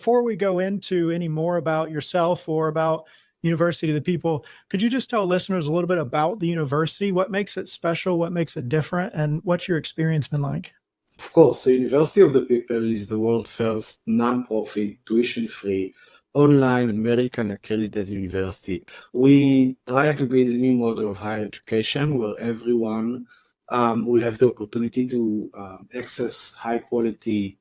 before we go into any more about yourself or about University of the People, could you just tell listeners a little bit about the university? What makes it special? What makes it different? And what's your experience been like? Of course, the University of the People is the world's first non-profit, tuition-free, online American-accredited university. We try to build a new model of higher education where everyone will have the opportunity to access high-quality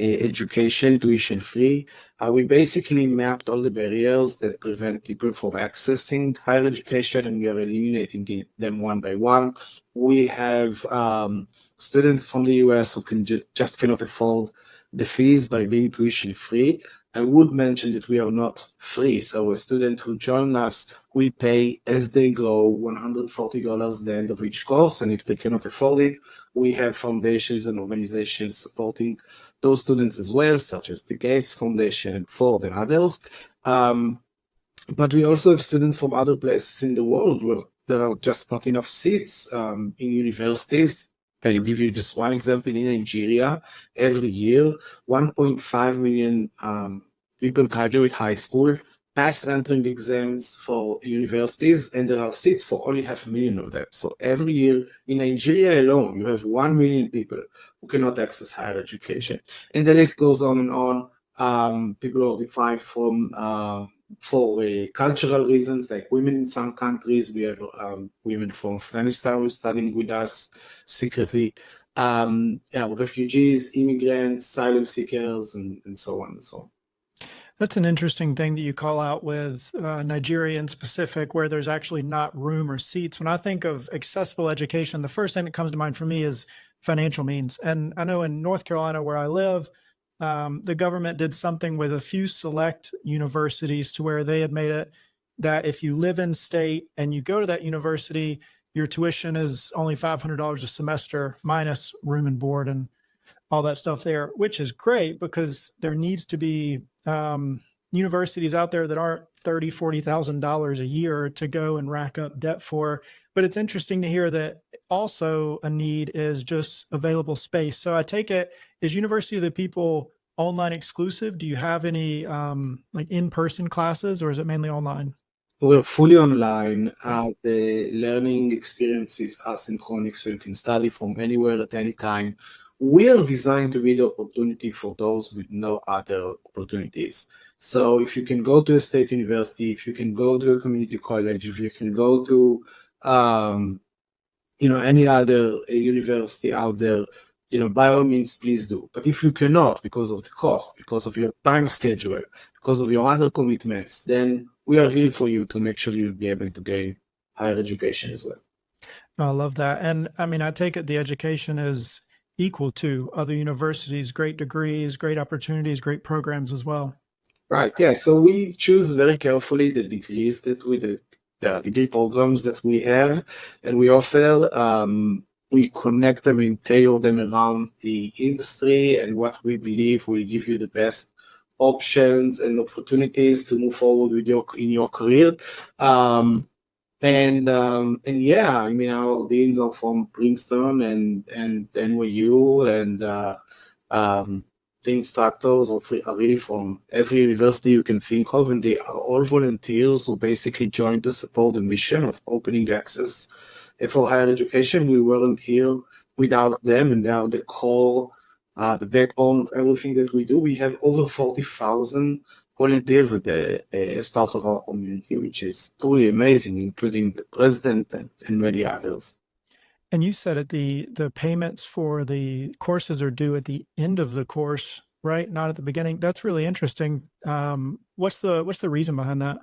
education, tuition-free. We basically mapped all the barriers that prevent people from accessing higher education, and we are eliminating them one by one. We have students from the US who can just cannot afford the fees by being tuition free. I would mention that we are not free. So a student who joins us will pay as they go $140 at the end of each course. And if they cannot afford it, we have foundations and organizations supporting those students as well, such as the Gates Foundation, Ford, and others. But we also have students from other places in the world where there are just not enough seats in universities. Can I give you just one example? In Nigeria, every year, 1.5 million people graduate high school, pass entering exams for universities, and there are seats for only 500,000 of them. So every year in Nigeria alone, you have 1 million people who cannot access higher education. And the list goes on and on. People are defined from for cultural reasons, like women in some countries. We have women from Afghanistan who are studying with us secretly. Refugees, immigrants, asylum seekers, and so on and so on. That's an interesting thing that you call out with Nigeria in specific, where there's actually not room or seats. When I think of accessible education, the first thing that comes to mind for me is financial means. And I know in North Carolina, where I live, the government did something with a few select universities to where they had made it that if you live in state and you go to that university, your tuition is only $500 a semester minus room and board and all that stuff there, which is great because there needs to be universities out there that aren't $30,000, $40,000 a year to go and rack up debt for. But it's interesting to hear that also a need is just available space. So I take it, is University of the People online exclusive? Do you have any like in-person classes, or is it mainly online? We're fully online. The learning experience is asynchronous, so you can study from anywhere at any time. We are designed to be the opportunity for those with no other opportunities. So if you can go to a state university, if you can go to a community college, if you can go to any other university out there, by all means, please do. But if you cannot, because of the cost, because of your time schedule, because of your other commitments, then we are here for you to make sure you'll be able to gain higher education as well. I love that. And I mean, I take it the education is equal to other universities, great degrees, great opportunities, great programs as well. Right. Yeah. So we choose very carefully the degrees that the degree programs that we have and we offer. We connect them and tailor them around the industry and what we believe will give you the best options and opportunities to move forward with in your career. And yeah, I mean, our deans are from Princeton and NYU, and the instructors are really from every university you can think of, and they are all volunteers who basically joined to support the mission of opening access for higher education. We weren't here without them, and they are the core, the backbone of everything that we do. We have over 40,000 volunteers at the start of our community, which is truly amazing, including the president and many others. And you said it, the payments for the courses are due at the end of the course, right? Not at the beginning. That's really interesting. What's the reason behind that?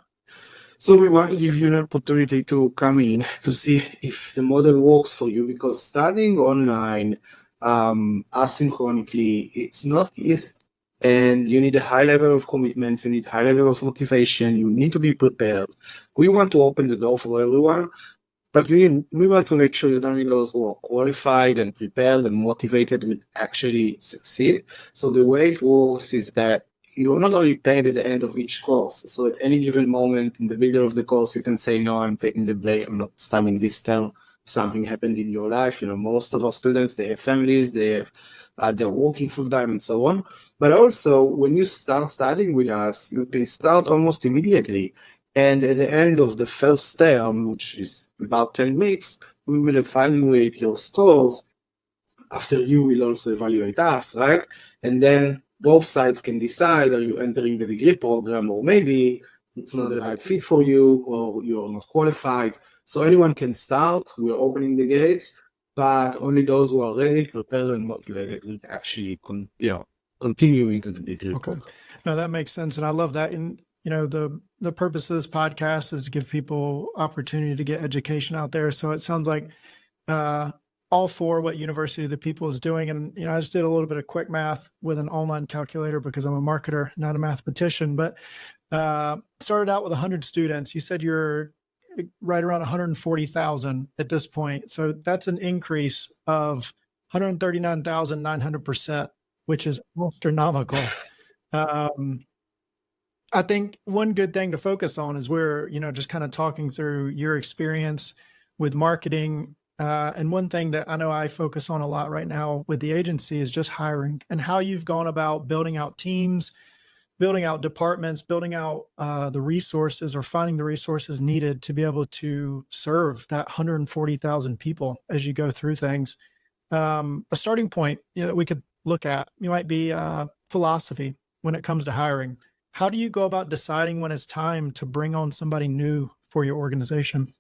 So we want to give you an opportunity to come in to see if the model works for you, because studying online asynchronically, it's not easy. And you need a high level of commitment, you need high level of motivation, you need to be prepared. We want to open the door for everyone, but we want to make sure that only those who are qualified and prepared and motivated will actually succeed. So the way it works is that you're not only paid at the end of each course. So at any given moment in the middle of the course, you can say, no, I'm taking the blame, I'm not studying this term. Something happened in your life. Most of our students, they have families, they have they're working full time and so on. But also, when you start studying with us, you can start almost immediately. And at the end of the first term, which is about 10 weeks, we will evaluate your scores. After you will also evaluate us, right? And then both sides can decide, are you entering the degree program, or maybe it's not the right fit for you, or you're not qualified. So anyone can start. We're opening the gates, but only those who are ready, prepared, and motivated will actually continue into the degree program. No, that makes sense. And I love that. And, the purpose of this podcast is to give people opportunity to get education out there. So it sounds like all for what University of the People is doing. And, I just did a little bit of quick math with an online calculator because I'm a marketer, not a mathematician, but started out with 100 students. You said you're right around 140,000 at this point. So that's an increase of 139,900%, which is astronomical. I think one good thing to focus on is we're, just kind of talking through your experience with marketing. And one thing that I know I focus on a lot right now with the agency is just hiring and how you've gone about building out teams, building out departments, building out the resources or finding the resources needed to be able to serve that 140,000 people as you go through things. A starting point, we could look at, might be philosophy when it comes to hiring. How do you go about deciding when it's time to bring on somebody new for your organization?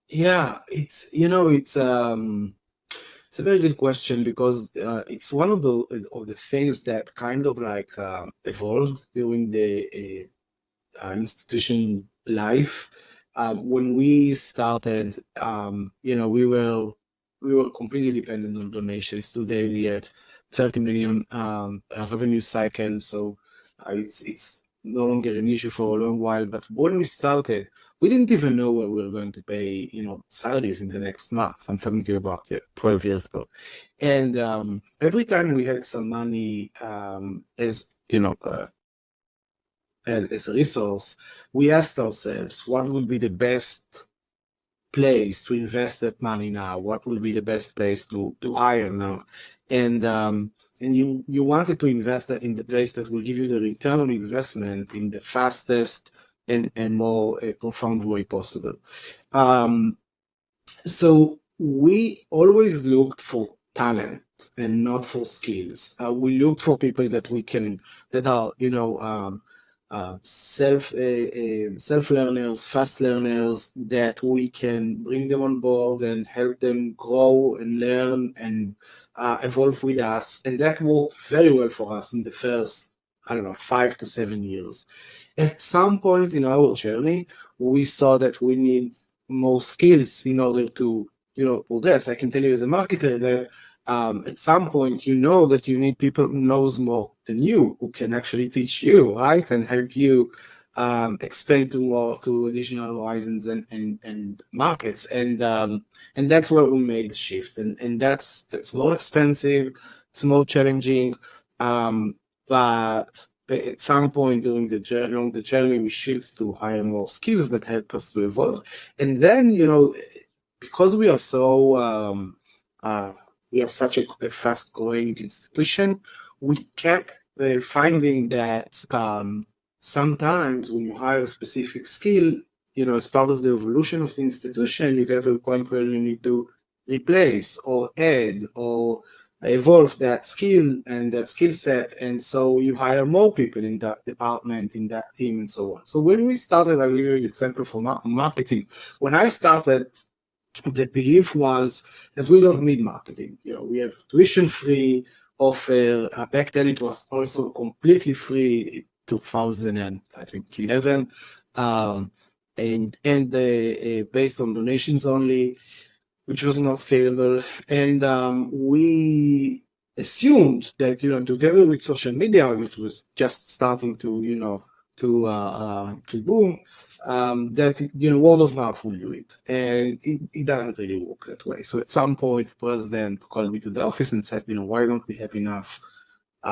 Yeah, it's a very good question because it's one of the things that kind of like evolved during the institution life. When we started, we were completely dependent on donations. Today we have 30 million revenue cycle, so it's no longer an issue for a long while. But when we started, we didn't even know where we were going to pay, salaries in the next month. I'm talking to you about 12 years ago. And every time we had some money as a resource, we asked ourselves, what would be the best place to invest that money now? What will be the best place to hire now? And you wanted to invest that in the place that will give you the return on investment in the fastest and more profound way possible. So we always looked for talent and not for skills. We looked for people that are self learners, fast learners, that we can bring them on board and help them grow and learn and evolve with us. And that worked very well for us in the first, 5 to 7 years. At some point in our journey, we saw that we need more skills in order to, progress. I can tell you as a marketer that at some point, that you need people who knows more than you, who can actually teach you, right, and help you expand to additional horizons and markets, and that's where we made the shift, and that's more expensive, it's more challenging, but at some point during the journey, we shift to hire more skills that help us to evolve, and then because we are so we are such a fast-growing institution, we kept finding that sometimes when you hire a specific skill, as part of the evolution of the institution, you get to a point where you need to replace or add or evolve that skill and that skill set. And so you hire more people in that department, in that team, and so on. So when we started, I'll give you an example for marketing. When I started, the belief was that we don't need marketing. We have tuition-free offer. Back then, it was also completely free. 2011, and based on donations only, which was not scalable. And we assumed that together with social media, which was just starting to boom, that word of mouth will do it, and it doesn't really work that way. So at some point, President called me to the office and said, why don't we have enough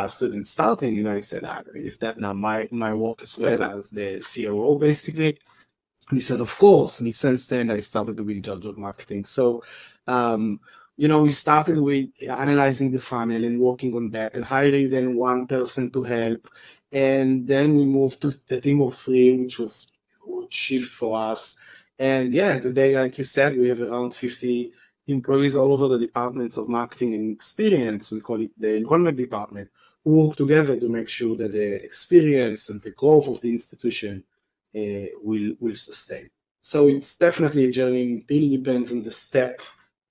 students starting? I said, is that not my work as well as the COO, basically? And he said, of course. And since then, I started to be in charge of marketing. So we started with analyzing the funnel and working on that and hiring then one person to help. And then we moved to the team of three, which was a huge shift for us. And yeah, today, like you said, we have around 50 employees all over the departments of marketing and experience. We call it the enrollment department, who work together to make sure that the experience and the growth of the institution will sustain. So it's definitely a journey. It really depends on the step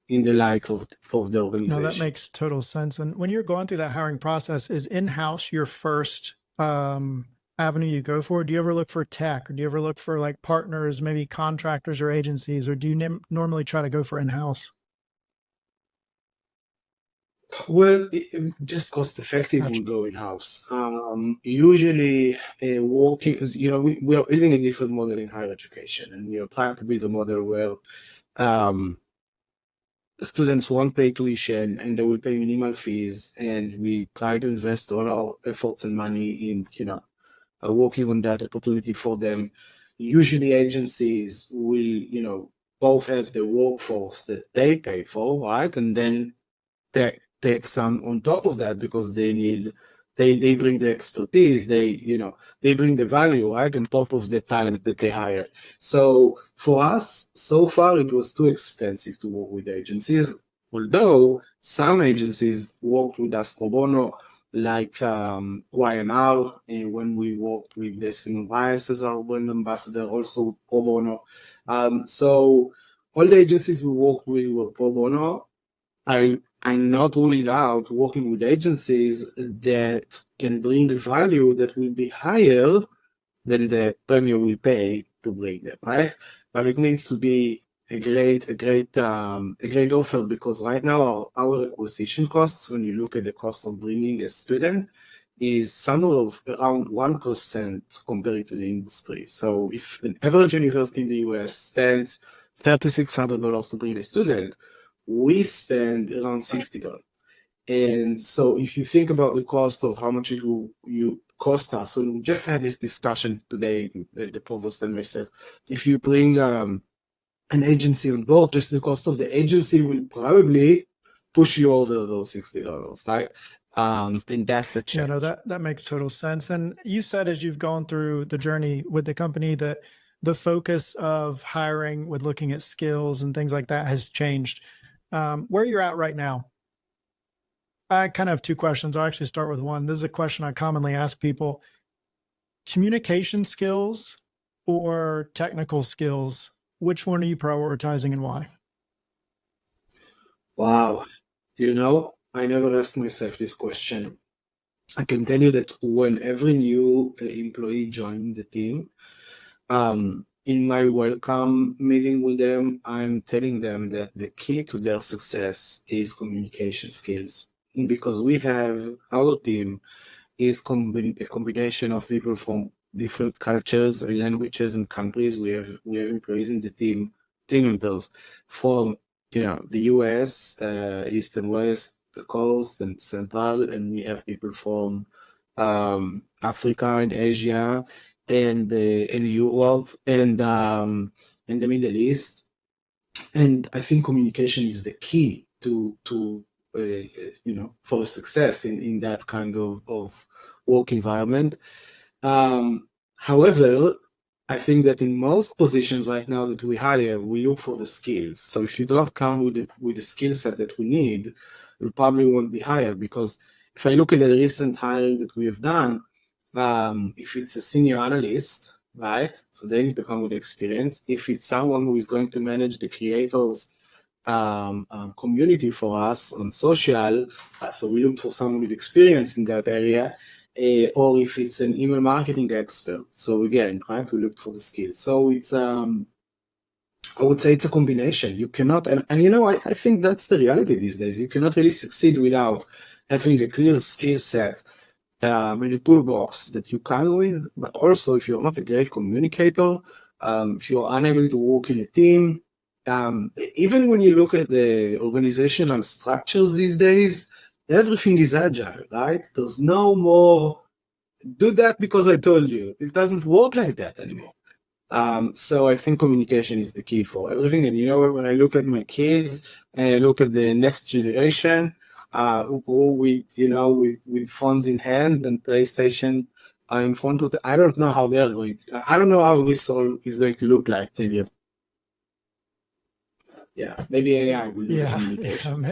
in the life of the No, organization. that makes total sense. And when you're going through that hiring process, is in-house your first avenue you go for? Do you ever look for tech, or do you ever look for like partners, maybe contractors or agencies, or do you normally try to go for in-house? Well, just cost effective Gotcha. will go in house. Usually, working, we are building a different model in higher education, and we are trying to build a model where students won't pay tuition and they will pay minimal fees, and we try to invest all our efforts and money in, working on that opportunity for them. Usually, agencies will, both have the workforce that they pay for, right, and then take some on top of that because they bring the expertise, they bring the value, right, on top of the talent that they hire. So for us, so far it was too expensive to work with agencies, although some agencies worked with us pro bono, like YNR, when we worked with the Simon Biles as our brand ambassador, also pro bono. So all the agencies we worked with were pro bono. I'm not ruling out working with agencies that can bring the value that will be higher than the premium we pay to bring them, right? But it needs to be a great offer, because right now our acquisition costs, when you look at the cost of bringing a student, is somewhere of around 1% compared to the industry. So if an average university in the US spends $3,600 to bring a student, we spend around $60. And so if you think about the cost of how much it will you cost us, when we just had this discussion today, the provost and myself, if you bring an agency on board, just the cost of the agency will probably push you over those $60, right? And that's the Yeah, challenge. no, that makes total sense. And you said as you've gone through the journey with the company that the focus of hiring with looking at skills and things like that has changed. Where you're at right now, I kind of have two questions. I'll actually start with one. This is a question I commonly ask people: communication skills or technical skills? Which one are you prioritizing and why? Wow. I never asked myself this question. I can tell you that when every new employee joined the team, in my welcome meeting with them, I'm telling them that the key to their success is communication skills. Because our team is a combination of people from different cultures, languages, and countries. We have employees in the team members from the US, East and West, the coast and Central, and we have people from Africa and Asia and Europe and the Middle East. And I think communication is the key to for success in that kind of work environment. However, I think that in most positions right now that we hire, we look for the skills. So if you don't come with the skill set that we need, you probably won't be hired. Because if I look at the recent hiring that we have done, if it's a senior analyst, right? So they need to come with experience. If it's someone who is going to manage the creators community for us on social, so we look for someone with experience in that area. Or if it's an email marketing expert. So again, trying to look for the skills. So it's I would say it's a combination. You cannot, and I think that's the reality these days. You cannot really succeed without having a clear skill set in a toolbox that you can with. But also, if you're not a great communicator, if you're unable to work in a team, even when you look at the organizational structures these days, everything is agile, right? There's no more do that because I told you. It doesn't work like that anymore. So I think communication is the key for everything. And when I look at my kids and I look at the next generation, who go with phones in hand and PlayStation in front of I don't know how they're going. I don't know how this all is going to look like 10 years. Yeah, maybe AI will do the Yeah, communications.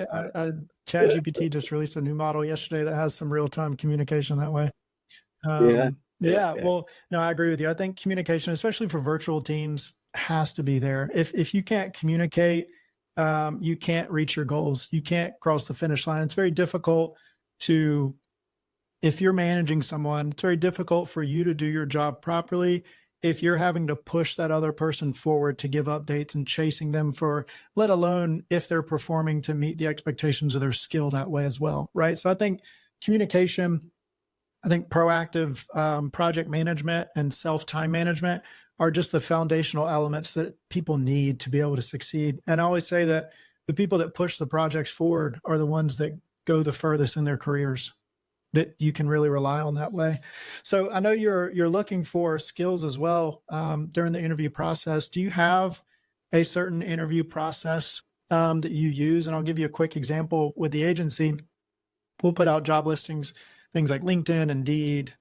ChatGPT just released a new model yesterday that has some real-time communication that way. Yeah, yeah, Yeah, yeah. well, no, I agree with you. I think communication, especially for virtual teams, has to be there. If you can't communicate, you can't reach your goals. You can't cross the finish line. It's very difficult to if you're managing someone, it's very difficult for you to do your job properly if you're having to push that other person forward to give updates and chasing them for, let alone if they're performing to meet the expectations of their skill that way as well. Right. So I think communication, I think proactive project management and self time management are just the foundational elements that people need to be able to succeed. And I always say that the people that push the projects forward are the ones that go the furthest in their careers that you can really rely on that way. So I know you're looking for skills as well during the interview process. Do you have a certain interview process that you use? And I'll give you a quick example with the agency. We'll put out job listings, things like LinkedIn, Indeed,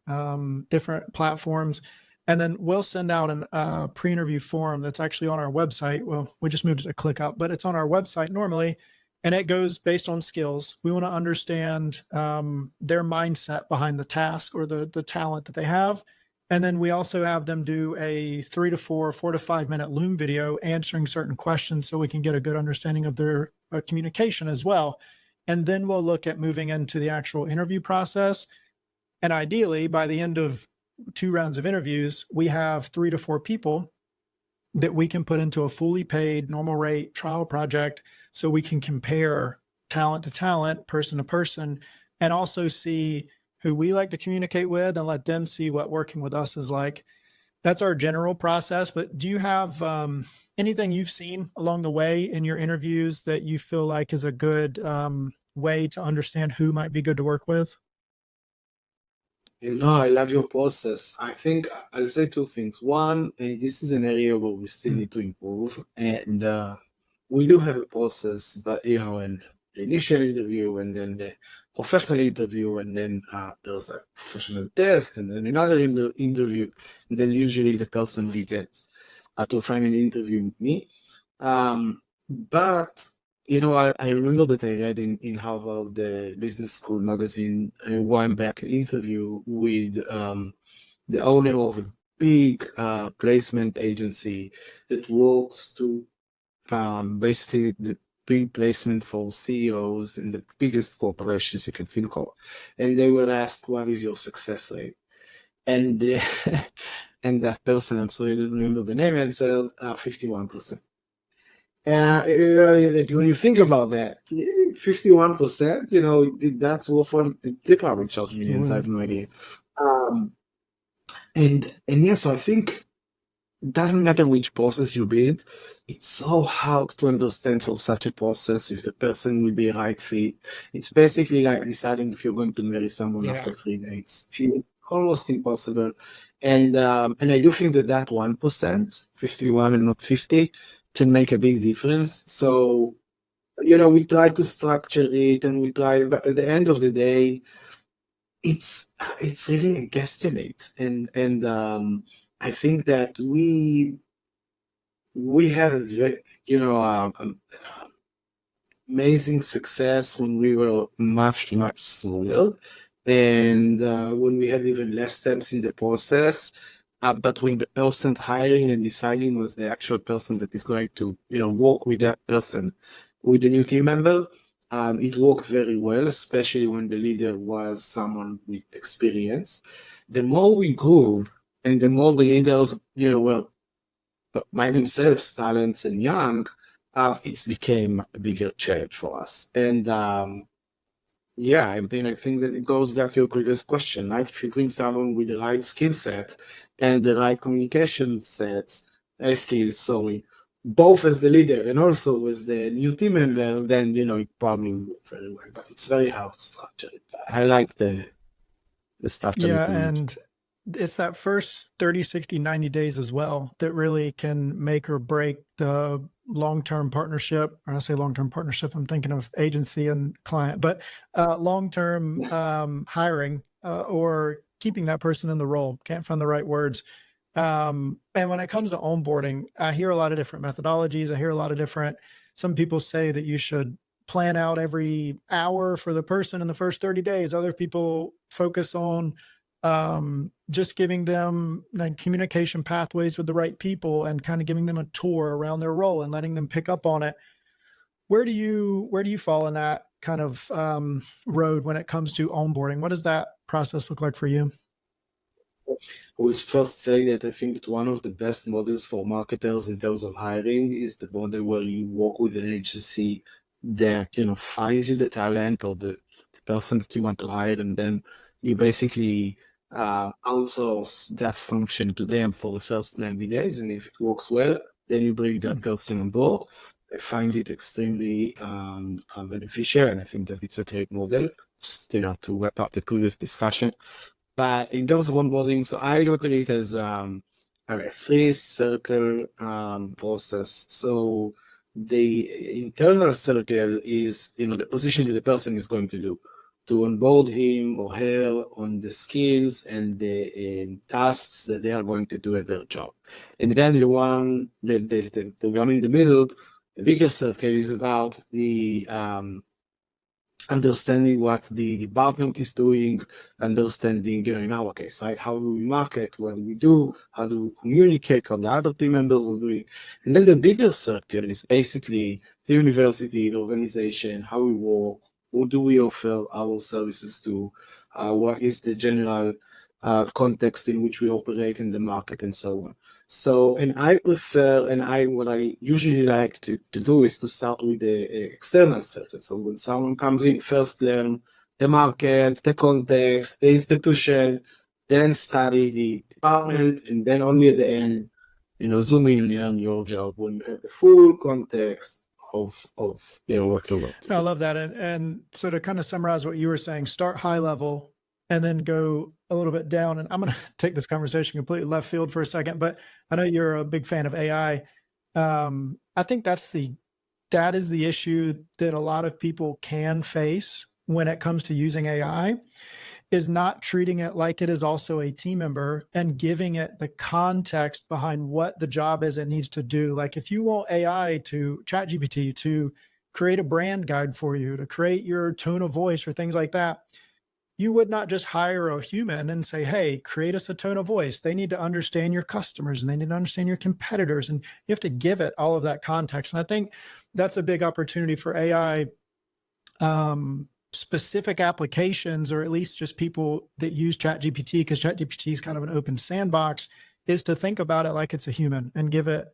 different platforms. And then we'll send out a pre-interview form that's actually on our website. Well, we just moved it to ClickUp, but it's on our website normally. And it goes based on skills. We want to understand their mindset behind the task or the talent that they have. And then we also have them do a 4 to 5 minute Loom video answering certain questions so we can get a good understanding of their communication as well. And then we'll look at moving into the actual interview process. And ideally, by the end of 2 rounds of interviews, we have 3 to 4 people that we can put into a fully paid normal rate trial project so we can compare talent to talent, person to person, and also see who we like to communicate with and let them see what working with us is like. That's our general process. But do you have anything you've seen along the way in your interviews that you feel like is a good way to understand who might be good to work with? I love your process. I think I'll say two things. One, this is an area where we still need to improve, and we do have a process, but and the initial interview, and then the professional interview, and then there's a professional test, and then another interview, and then usually the person will get to find an interview with me. But I remember that I read in Harvard the Business School magazine a while back an interview with the owner of a big placement agency that works to basically the big placement for CEOs in the biggest corporations you can think of. And they were asked, what is your success rate? And and that person, I'm sorry, I don't remember the name, answered 51%. When you think about that, 51%, that's often they probably charge millions. I have no idea. Um, and yeah, so I think it doesn't matter which process you build. It's so hard to understand for such a process if the person will be a right fit. It's basically like deciding if you're going to marry someone after 3 dates. It's almost impossible. And I do think that 1%, 51 and not 50, can make a big difference. So we try to structure it, and we try, but at the end of the day, it's really a guesstimate, and I think that we had a amazing success when we were much smaller, and when we had even less steps in the process. But when the person hiring and deciding was the actual person that is going to work with that person, with the new team member, it worked very well, especially when the leader was someone with experience. The more we grew, and the more the leaders were by themselves talents and young, it became a bigger challenge for us. And yeah, I mean, I think that it goes back to your previous question, right? If you bring someone with the right skill set and the right communication skills, sorry, both as the leader and also as the new team member, then it probably will work very well. But it's very hard to structure it. I like the structure Yeah, that you and mentioned. it's that first 30, 60, 90 days as well that really can make or break the long-term partnership. When I say long-term partnership, I'm thinking of agency and client, but long-term hiring or keeping that person in the role. Can't find the right words. And when it comes to onboarding, I hear a lot of different methodologies. I hear a lot of different, some people say that you should plan out every hour for the person in the first 30 days. Other people focus on just giving them like communication pathways with the right people and kind of giving them a tour around their role and letting them pick up on it. Where do you fall in that kind of road when it comes to onboarding? What does that process look like for you? I would first say that I think that one of the best models for marketers in terms of hiring is the model where you work with an agency that, finds you the talent or the person that you want to hire, and then you basically outsource that function to them for the first 90 days. And if it works well, then you bring that person on board. I find it extremely beneficial, and I think that it's a great model. To wrap up the previous discussion. But in terms of onboarding, so I look at it as a three-circle process. So the internal circle is, the position that the person is going to do to onboard him or her on the skills and the tasks that they are going to do at their job. And then the one in the middle, the bigger circle is about the understanding what the department is doing, understanding, in our case, right? How do we market? What do we do? How do we communicate? How the other team members are doing? And then the bigger circle is basically the university, the organization, how we work, who do we offer our services to, what is the general context in which we operate in the market, and so on. So, and I prefer, what I usually like to do is to start with the external circle. So when someone comes in, first learn the market, the context, the institution, then study the department, and then only at the end, zoom in and learn your job when you have the full context of what you're about to I do. love that. And so to kind of summarize what you were saying, start high level and then go a little bit down. And I'm going to take this conversation completely left field for a second, but I know you're a big fan of AI. I think that is the issue that a lot of people can face when it comes to using AI, is not treating it like it is also a team member and giving it the context behind what the job is it needs to do. Like if you want AI to ChatGPT to create a brand guide for you, to create your tone of voice or things like that, you would not just hire a human and say, hey, create us a tone of voice. They need to understand your customers and they need to understand your competitors. And you have to give it all of that context. And I think that's a big opportunity for AI specific applications, or at least just people that use ChatGPT, because ChatGPT is kind of an open sandbox, is to think about it like it's a human and give it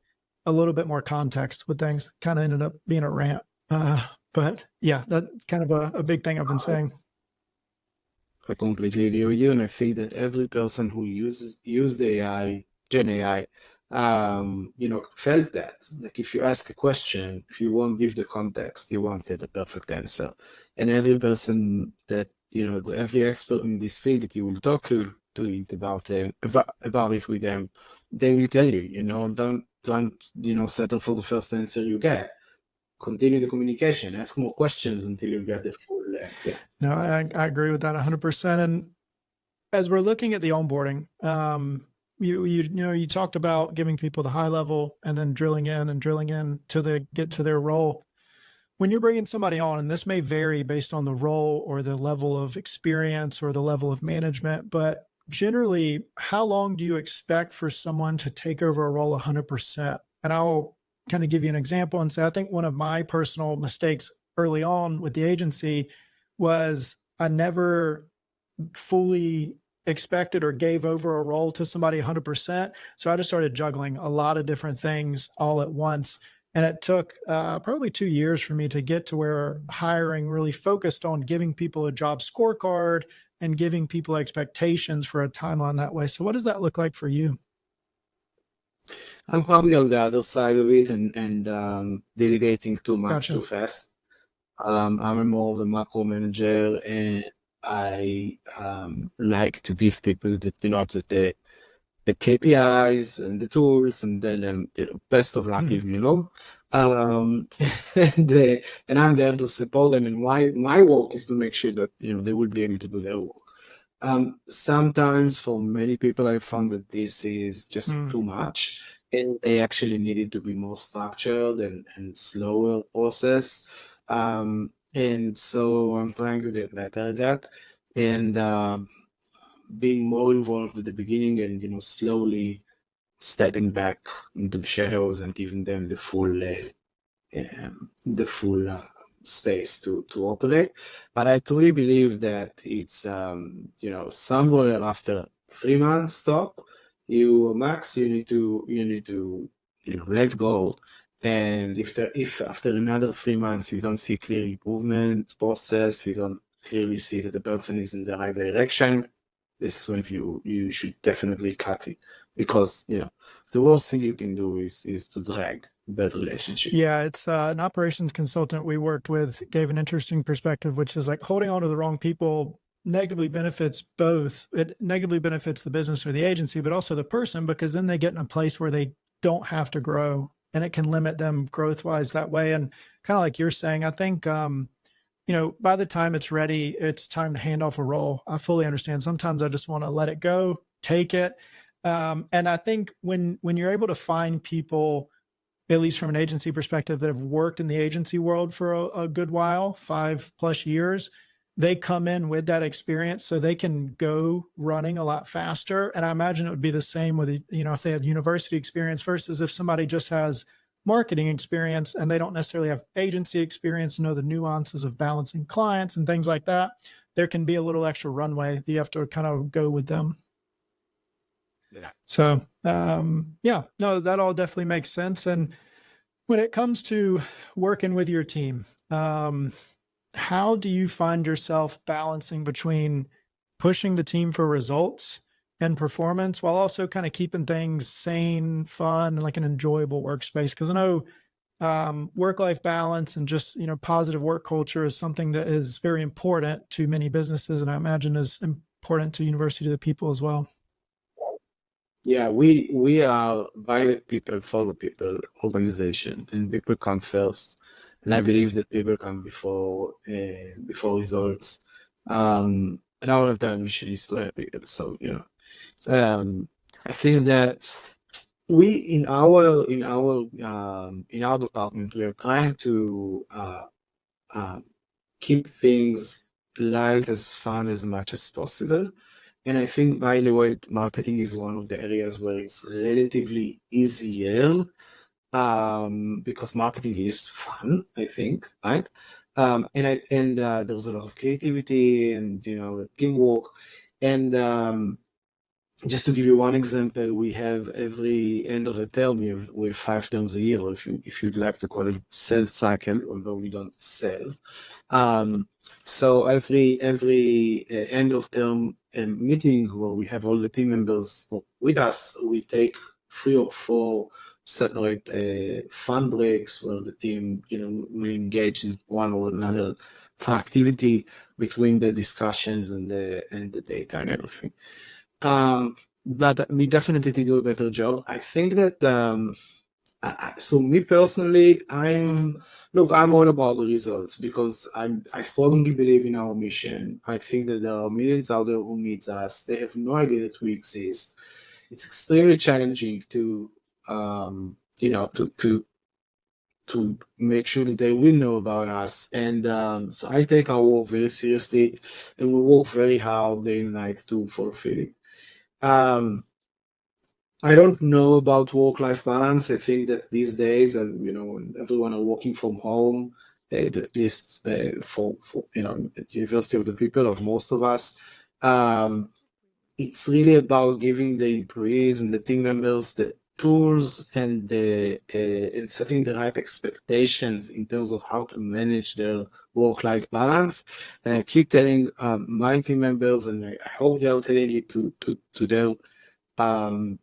a little bit more context with things. Kind of ended up being a rant. But yeah, that's kind of a big thing I've been saying. I completely agree with you, and I think that every person who used AI, Gen AI, felt that. Like if you ask a question, if you won't give the context, you won't get the perfect answer. And every person that every expert in this field that you will talk to it about it with them, they will tell you, don't settle for the first answer you get. Continue the communication, ask more questions until you get the full. No, I agree with that 100%. And as we're looking at the onboarding, you talked about giving people the high level and then drilling in to get to their role. When you're bringing somebody on, and this may vary based on the role or the level of experience or the level of management, but generally, how long do you expect for someone to take over a role 100%? And I'll kind of give you an example and say, I think one of my personal mistakes early on with the agency was I never fully expected or gave over a role to somebody 100%. So I just started juggling a lot of different things all at once. And it took probably 2 years for me to get to where hiring really focused on giving people a job scorecard and giving people expectations for a timeline that way. So what does that look like for you? I'm probably on the other side of it and delegating too much Gotcha. too fast. I'm more of a macro manager, and I like to give people the KPIs and the tools, and then best of luck if you know. Um, and, uh, and I'm there to support them. And my work is to make sure that they will be able to do their work. Sometimes for many people, I found that this is just too much, and they actually needed to be more structured and slower process. And so I'm trying to get better at that, and being more involved at the beginning, and slowly stepping back into the shadows and giving them the full space to operate. But I truly believe that it's somewhere after 3 months stop, you need to let go. And if after another 3 months you don't see clear improvement process, you don't clearly see that the person is in the right direction, this is when you should definitely cut it, because the worst thing you can do is to drag bad relationship. Yeah, it's an operations consultant we worked with gave an interesting perspective, which is like holding on to the wrong people negatively benefits both. It negatively benefits the business or the agency, but also the person, because then they get in a place where they don't have to grow, and it can limit them growth wise that way. And kind of like you're saying, I think, by the time it's ready, it's time to hand off a role. I fully understand. Sometimes I just want to let it go, take it. And I think when you're able to find people, at least from an agency perspective, that have worked in the agency world for a good while, 5+ years, they come in with that experience so they can go running a lot faster. And I imagine it would be the same with, if they have university experience versus if somebody just has marketing experience and they don't necessarily have agency experience, know the nuances of balancing clients and things like that. There can be a little extra runway that you have to kind of go with them. Yeah. So, yeah, no, that all definitely makes sense. And when it comes to working with your team, how do you find yourself balancing between pushing the team for results and performance while also kind of keeping things sane, fun, and like an enjoyable workspace? Because I know work-life balance and just positive work culture is something that is very important to many businesses, and I imagine is important to University of the People as well. Yeah, we are by the people, for the people organization, and people come first. And I believe that people come before results. And all of them usually slow people. So I think that we in our department, we are trying to keep things light, as fun as much as possible. And I think, by the way, marketing is one of the areas where it's relatively easier, because marketing is fun, I think, right? And there's a lot of creativity and teamwork. And just to give you one example, we have every end of the term, we have 5 terms a year, or if you'd like to call it sales cycle, although we don't sell. So every end of term meeting where we have all the team members with us, we take 3 or 4 separate fun breaks where the team, we engage in one or another fun activity between the discussions and the data and everything. But we definitely do a better job. I think that so me personally, I'm all about the results, because I strongly believe in our mission. I think that there are millions out there who needs us. They have no idea that we exist. It's extremely challenging to to make sure that they will know about us. And so I take our work very seriously, and we work very hard day and night to fulfill it. Um, I don't know about work-life balance. I think that these days, and when everyone are working from home, at least for at the University of the People, of most of us, um, it's really about giving the employees and the team members the tools and setting the right expectations in terms of how to manage their work-life balance. And I keep telling my team members, and I hope they're telling it to their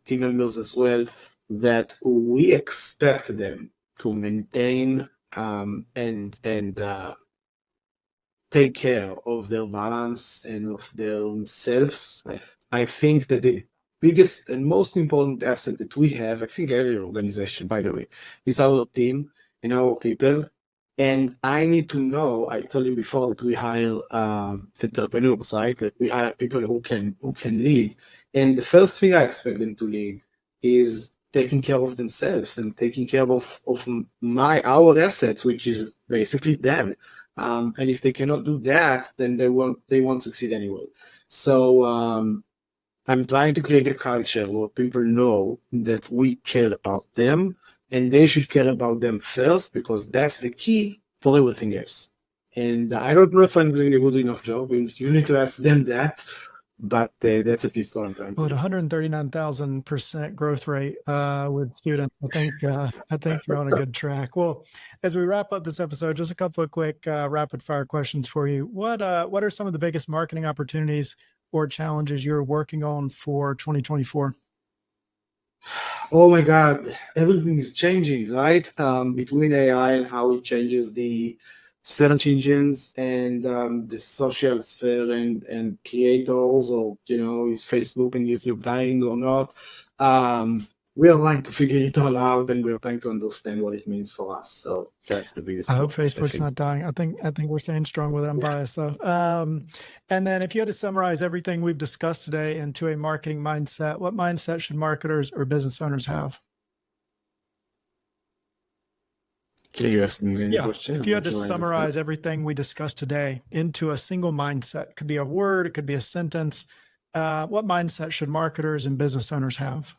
team members as well, that we expect them to maintain and take care of their balance and of themselves. I think that the biggest and most important asset that we have, I think every organization, by the way, is our team and our people. And I need to know, I told you before that we hire entrepreneurs, right? That we hire people who can lead. And the first thing I expect them to lead is taking care of themselves and taking care of our assets, which is basically them. And if they cannot do that, then they won't succeed anyway. So I'm trying to create a culture where people know that we care about them and they should care about them first, because that's the key for everything else. And I don't know if I'm doing a good enough job. You need to ask them that, but that's at least what I'm trying to Well, at do. 139,000% growth rate with students, I think you're on a good track. Well, as we wrap up this episode, just a couple of quick rapid fire questions for you. What are some of the biggest marketing opportunities or challenges you're working on for 2024? Oh my God, everything is changing, right? Between AI and how it changes the search engines and the social sphere and creators, or is Facebook and YouTube dying or not? We are trying to figure it all out, and we're trying to understand what it means for us. So that's the biggest I hope focus, I Facebook's think. not dying. I think we're staying strong with it. I'm biased though. And then if you had to summarize everything we've discussed today into a marketing mindset, what mindset should marketers or business owners have? Can you ask me any Yeah. question? If I'm you not had to sure I understand. summarize everything we discussed today into a single mindset, it could be a word, it could be a sentence. What mindset should marketers and business owners have?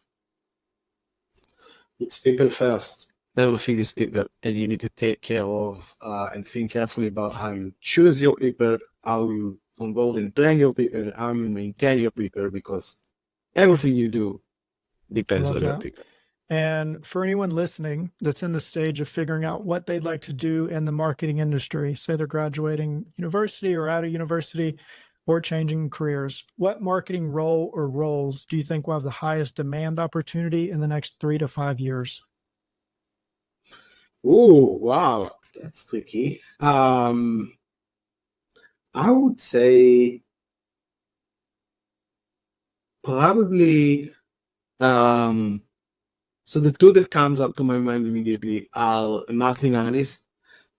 It's people first. Everything is people, and you need to take care of and think carefully about how you choose your people, how you onboard and train your people, how you maintain your people, because everything you do depends Love on your that. people. And for anyone listening that's in the stage of figuring out what they'd like to do in the marketing industry, say they're graduating university or out of university or changing careers, what marketing role or roles do you think will have the highest demand opportunity in the next 3 to 5 years? Oh, wow, that's tricky. I would say probably so the two that comes up to my mind immediately are marketing analysts,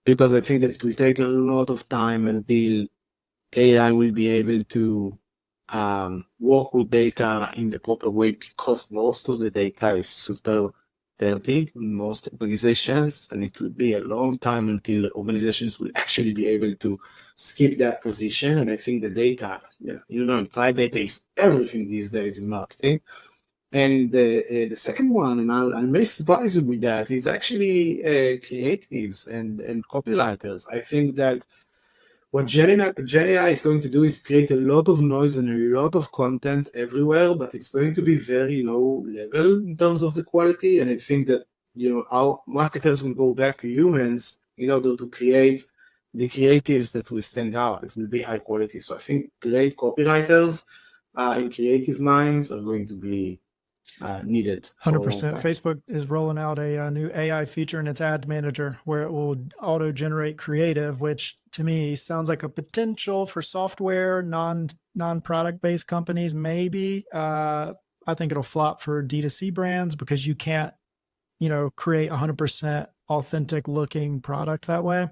because I think that it will take a lot of time until AI will be able to work with data in the proper way, because most of the data is super dirty in most organizations, and it will be a long time until organizations will actually be able to skip that position. And I think the data, implied data is everything these days in marketing. And the second one, and I may surprise you with that, is actually creatives and copywriters. I think that what Gen AI is going to do is create a lot of noise and a lot of content everywhere, but it's going to be very low level in terms of the quality. And I think that, our marketers will go back to humans in order to create the creatives that will stand out. It will be high quality. So I think great copywriters and creative minds are going to be needed for a long 100%. time. Facebook is rolling out a new AI feature in its ad manager where it will auto generate creative, which to me sounds like a potential for software, non-product based companies. Maybe I think it'll flop for D2C brands because you can't, create 100% authentic looking product that way.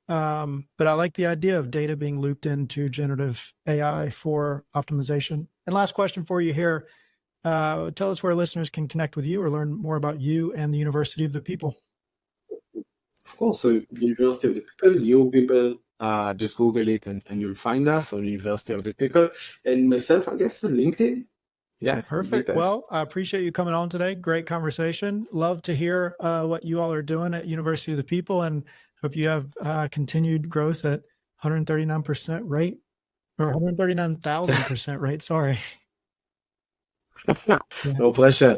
But I like the idea of data being looped into generative AI for optimization. And last question for you here. Tell us where listeners can connect with you or learn more about you and the University of the People. Of course, so University of the People, UoPeople, just Google it and you'll find us on University of the People. And myself, I guess, on LinkedIn. Yeah, Perfect. Well, I appreciate you coming on today. Great conversation. Love to hear what you all are doing at University of the People, and hope you have continued growth at 139% rate, or 139,000% rate. Sorry. No pressure.